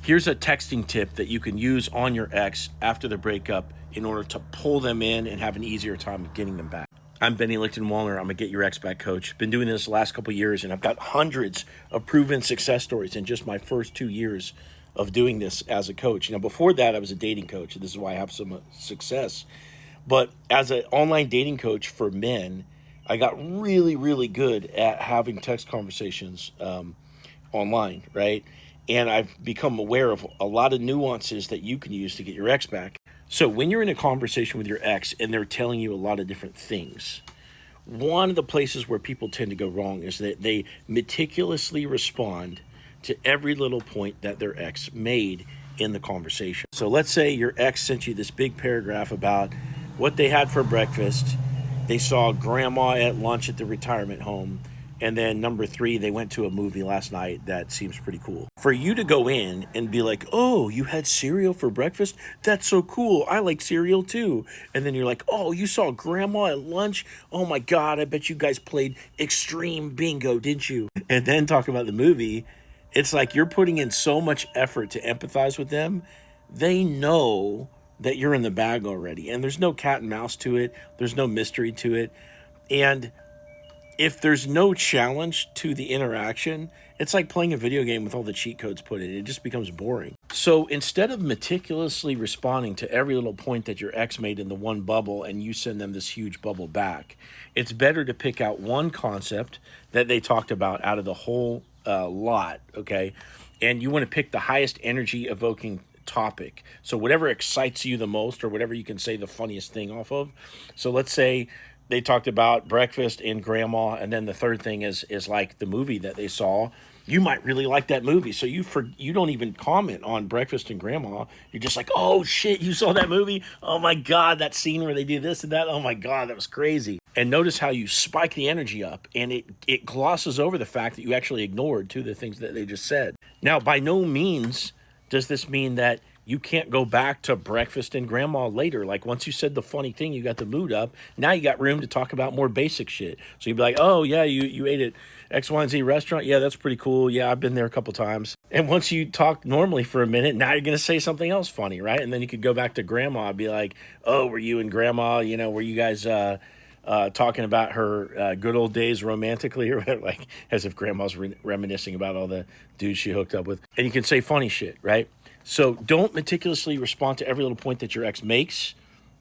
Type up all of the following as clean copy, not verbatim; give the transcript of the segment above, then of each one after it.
Here's a texting tip that you can use on your ex after the breakup in order to pull them in and have an easier time of getting them back. I'm Benny Lichten-Wallner. I'm a Get Your Ex Back coach. Been doing this the last couple of years, and I've got hundreds of proven success stories in just my first 2 years of doing this as a coach. Now, before that, I was a dating coach, and this is why I have some success. But as an online dating coach for men, I got really, really good at having text conversations online, right? And I've become aware of a lot of nuances that you can use to get your ex back. So when you're in a conversation with your ex and they're telling you a lot of different things, one of the places where people tend to go wrong is that they meticulously respond to every little point that their ex made in the conversation. So let's say your ex sent you this big paragraph about what they had for breakfast. They saw grandma at lunch at the retirement home. And then number 3, they went to a movie last night that seems pretty cool. For you to go in and be like, oh, you had cereal for breakfast? That's so cool. I like cereal too. And then you're like, oh, you saw grandma at lunch? Oh my God, I bet you guys played extreme bingo, didn't you? And then talk about the movie. It's like you're putting in so much effort to empathize with them. They know that you're in the bag already. And there's no cat and mouse to it. There's no mystery to it. And if there's no challenge to the interaction, it's like playing a video game with all the cheat codes put in. It just becomes boring. So instead of meticulously responding to every little point that your ex made in the one bubble and you send them this huge bubble back, it's better to pick out one concept that they talked about out of the whole lot, okay? And you want to pick the highest energy evoking topic. So whatever excites you the most or whatever you can say the funniest thing off of. So let's say they talked about breakfast and grandma, and then the third thing is like the movie that they saw. You might really like that movie, so you don't even comment on breakfast and grandma. You're just like, oh shit, you saw that movie? Oh my God, that scene where they do this and that. Oh my God, that was crazy. And notice how you spike the energy up, and it glosses over the fact that you actually ignored 2 of the things that they just said. Now, by no means does this mean that you can't go back to breakfast and grandma later. Like once you said the funny thing, you got the mood up. Now you got room to talk about more basic shit. So you'd be like, oh yeah, you ate at X, Y, and Z restaurant. Yeah, that's pretty cool. Yeah, I've been there a couple times. And once you talk normally for a minute, now you're going to say something else funny, right? And then you could go back to grandma and be like, oh, were you and grandma, were you guys talking about her good old days romantically, or like as if grandma's reminiscing about all the dudes she hooked up with. And you can say funny shit, right? So don't meticulously respond to every little point that your ex makes.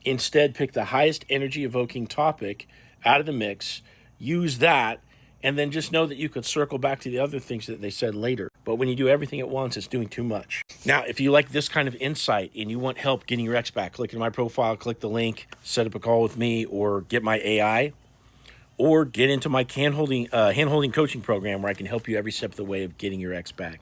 Instead, pick the highest energy evoking topic out of the mix, use that, and then just know that you could circle back to the other things that they said later. But when you do everything at once, it's doing too much. Now, if you like this kind of insight and you want help getting your ex back, click in my profile, click the link, set up a call with me, or get my AI, or get into my hand-holding coaching program where I can help you every step of the way of getting your ex back.